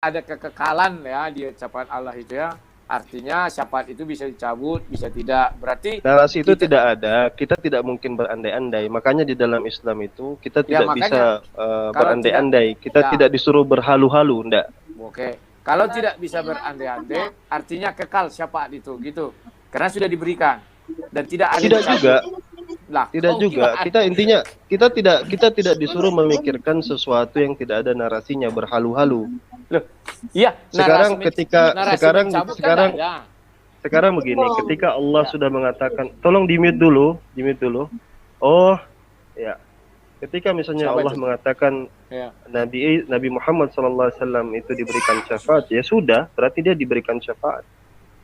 ada kekekalan ya di ucapan Allah itu ya. Artinya syafaat itu bisa dicabut, bisa tidak. Berarti narasi itu tidak ada, kita tidak mungkin berandai-andai. Makanya di dalam Islam itu kita ya, tidak makanya bisa kalau berandai-andai. Kita ya, tidak disuruh berhalu-halu, enggak. Oke. Kalau tidak bisa berandai-andai, artinya kekal syafaat itu, gitu. Karena sudah diberikan dan tidak ada Tidak dicabut. juga. Lah, Tidak juga. gimana? Kita intinya kita tidak disuruh memikirkan sesuatu yang tidak ada narasinya berhalu-halu. Loh, iya. Sekarang mencabut kan ada. Sekarang begini, ketika Allah sudah mengatakan, tolong di-mute dulu. Oh, ya. Ketika misalnya Siapa Allah itu? mengatakan Ya. Nabi Muhammad SAW itu diberikan syafaat, ya sudah, berarti dia diberikan syafaat.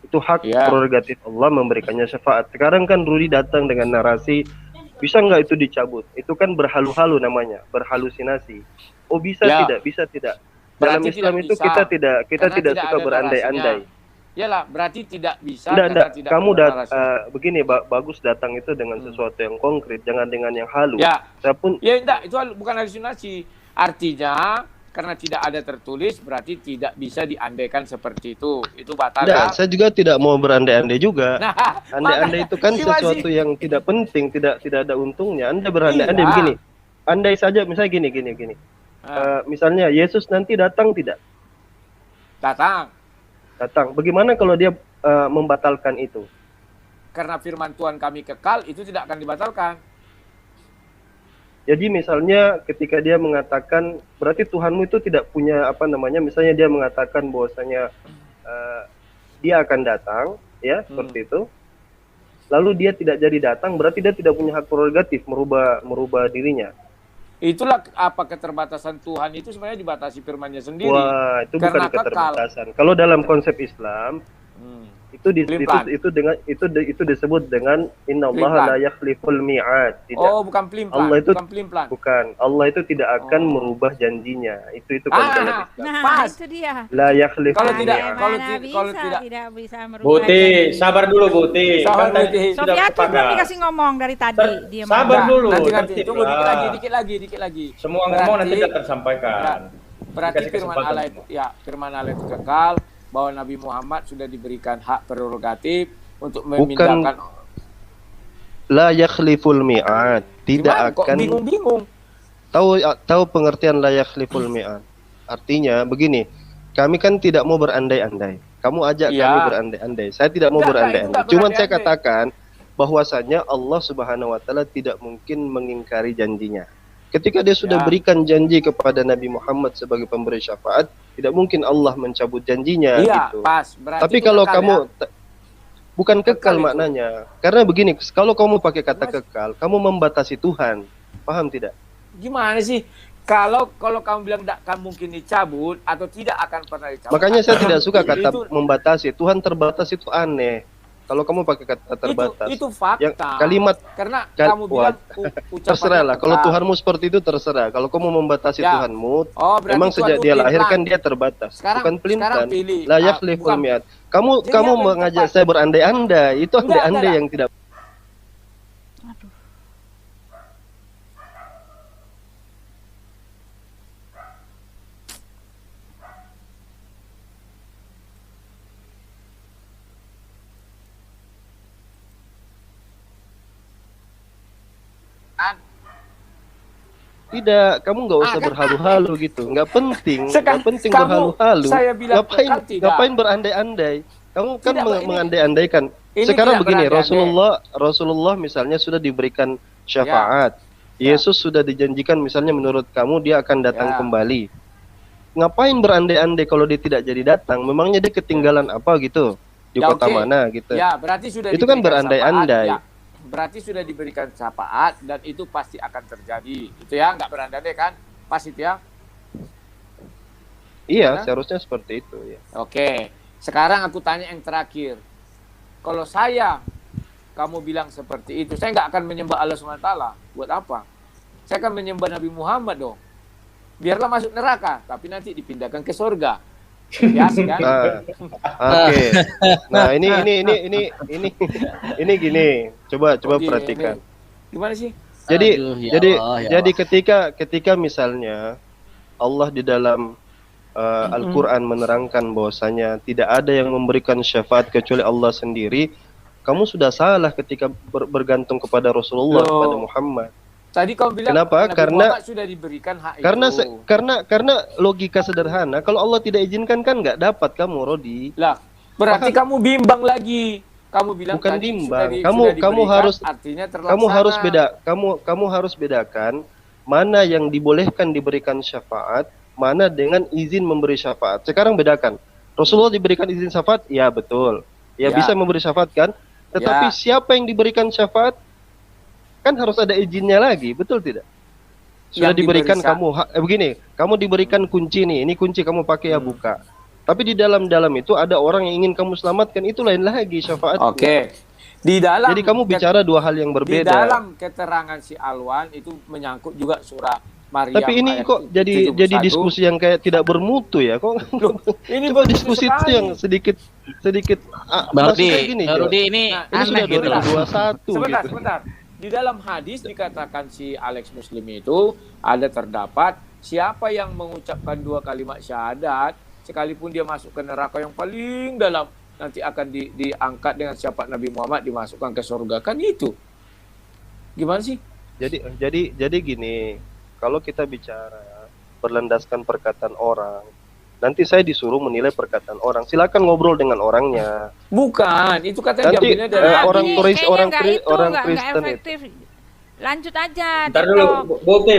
Itu hak prerogatif Allah memberikannya syafaat. Sekarang kan Rudi datang dengan narasi, bisa nggak itu dicabut? Itu kan berhalu-halu namanya, berhalusinasi. Oh bisa tidak, bisa tidak. Dalam Berarti Islam itu bisa. kita tidak suka berandai-andai. Iyalah, berarti tidak bisa. Tidak. Tidak Kamu begini, bagus datang itu dengan sesuatu yang konkret, jangan dengan yang halu. Ya, Saya pun, ya enggak, itu bukan halusinasi. Artinya karena tidak ada tertulis berarti tidak bisa diandaikan seperti itu. Itu batal. Tidak, saya juga tidak mau berandai-andai juga. Nah, andai-andai itu kan sesuatu yang tidak penting, tidak ada untungnya. Anda berandai-andai begini. Andai saja misalnya gini. Misalnya Yesus nanti datang tidak? Datang. Bagaimana kalau dia membatalkan itu? Karena firman Tuhan kami kekal, itu tidak akan dibatalkan. Jadi misalnya ketika dia mengatakan, berarti Tuhanmu itu tidak punya misalnya dia mengatakan bahwasanya dia akan datang, ya seperti itu. Lalu dia tidak jadi datang, berarti dia tidak punya hak prerogatif merubah dirinya. Itulah apa keterbatasan Tuhan itu sebenarnya dibatasi firman-Nya sendiri. Wah, itu bukan keterbatasan. Kalau dalam konsep Islam, itu disebut dengan innallaha la yakhliful mi'ad. Oh, bukan pelimplan. Allah itu bukan. Allah itu tidak akan merubah janjinya. Itu konsep Islam. Nah, itu dia. La yakhliful mi'ad. Kalau tidak bisa merubah. Buti, sabar dulu Buti. Sofia belum dikasih ngomong dari tadi. Sabar dulu. Nanti tunggu dikit lagi. Semua ngomong nanti akan tersampaikan. Berarti firman Allah itu kekal, bahwa Nabi Muhammad sudah diberikan hak prerogatif untuk memindahkan. La yakhliful mi'ad, tidak akan. Bingung. Tahu pengertian la yakhliful mi'ad? Artinya begini, kami kan tidak mau berandai-andai. Kamu ajak kami berandai-andai. Saya tidak mau berandai-andai. Cuman saya katakan bahwasanya Allah Subhanahu wa taala tidak mungkin mengingkari janjinya. Ketika dia sudah berikan janji kepada Nabi Muhammad sebagai pemberi syafaat, tidak mungkin Allah mencabut janjinya gitu. Tapi kalau kamu bukan kekal maknanya. Karena begini, kalau kamu pakai kata kekal, kamu membatasi Tuhan. Paham tidak? Gimana sih? Kalau kamu bilang tidak akan mungkin dicabut atau tidak akan pernah dicabut. Makanya saya tidak suka kata membatasi. Tuhan terbatas itu aneh. Kalau kamu pakai kata terbatas, itu fakta. Yang kalimat karena kamu bilang terserah lah. Kalau Tuhanmu seperti itu terserah. Kalau kamu membatasi Tuhanmu, memang sejak dia lahir kan dia terbatas. Bukan pelin-pelan. La yakhliful mi'ad. Kamu mengajak saya berandai-andai. Itu andai-andai yang tidak. Tidak, kamu nggak usah berhalu-halu gitu, nggak penting berhalu-halu. Ngapain berandai-andai? Kamu kan mengandai-andaikan. Sekarang begini, Rasulullah misalnya sudah diberikan syafaat. Yesus sudah dijanjikan misalnya menurut kamu dia akan datang kembali. Ngapain berandai-andai kalau dia tidak jadi datang? Memangnya dia ketinggalan apa gitu di kota mana gitu? Ya, berarti sudah itu kan berandai-andai. Berarti sudah diberikan syafaat dan itu pasti akan terjadi. Itu ya, nggak berandai kan? Pas itu ya? Iya, seharusnya seperti itu ya. Oke. Sekarang aku tanya yang terakhir. Kalau kamu bilang seperti itu, saya nggak akan menyembah Allah SWT. Buat apa? Saya akan menyembah Nabi Muhammad dong. Biarlah masuk neraka, tapi nanti dipindahkan ke surga. Ya, kan? Oke. Nah, ini gini. Coba perhatikan. Gimana sih? Jadi ketika misalnya Allah di dalam Al-Quran menerangkan bahwasanya tidak ada yang memberikan syafaat kecuali Allah sendiri, kamu sudah salah ketika bergantung kepada Rasulullah, kepada Muhammad. Tadi kamu bilang kenapa? Muhammad sudah diberikan hak itu. Karena logika sederhana, kalau Allah tidak izinkan kan nggak dapat kamu, Rodi. Lah, berarti kamu bimbang lagi. Kamu bilang bukan tadi bimbang. kamu harus artinya terlaksana. Kamu harus bedakan mana yang dibolehkan diberikan syafaat, mana dengan izin memberi syafaat. Sekarang bedakan. Rasulullah diberikan izin syafaat, ya betul. Ya bisa memberi syafaat kan? Tetapi siapa yang diberikan syafaat? Kan harus ada izinnya lagi, betul tidak? Sudah diberikan kamu begini, kamu diberikan kunci nih, ini kunci kamu pakai ya buka. Tapi di dalam itu ada orang yang ingin kamu selamatkan, itu lain lagi syafaat. Oke. Di dalam jadi kamu bicara dua hal yang berbeda. Di dalam keterangan si Alwan itu menyangkut juga surah Maryam. Tapi ini kok jadi diskusi yang kayak tidak bermutu ya? Kok ini diskusi itu yang sedikit Rudi, ini sudah 2021 sebentar. Di dalam hadis dikatakan si Alex Muslim itu ada terdapat siapa yang mengucapkan 2 kalimat syahadat sekalipun dia masuk ke neraka yang paling dalam nanti akan diangkat dengan syafaat Nabi Muhammad dimasukkan ke surga, kan itu. Gimana sih? Jadi gini, kalau kita bicara berlandaskan perkataan orang, nanti saya disuruh menilai perkataan orang. Silakan ngobrol dengan orangnya. Bukan, itu katanya nanti orang Kristen itu. Lanjut aja. Ntar dulu, Boti,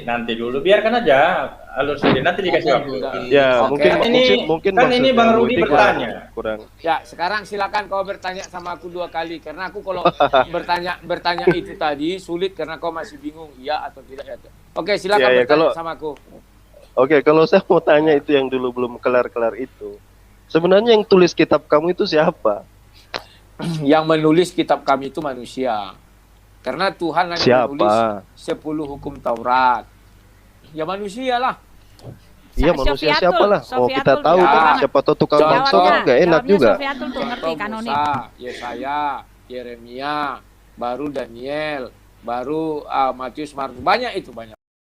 nanti dulu. Biarkan aja alur sendiri. Nanti dikasih waktu. Ya, mungkin kan ini Bang Rudi bertanya. Kurang. Ya, sekarang silakan kau bertanya sama aku 2 kali karena aku kalau bertanya itu tadi sulit karena kau masih bingung iya atau tidak ya. Oke, silakan bertanya sama aku. Oke, kalau saya mau tanya itu yang dulu belum kelar-kelar itu. Sebenarnya yang tulis kitab kamu itu siapa? Yang menulis kitab kami itu manusia. Karena Tuhan hanya menulis 10 hukum Taurat. Ya manusia lah. Iya manusia siapa lah? Mau kita tahu kan siapa tahu tukang bakso kan nggak enak juga. Yesaya, Yeremia, baru Daniel, baru Matius, Markus, banyak itu banyak.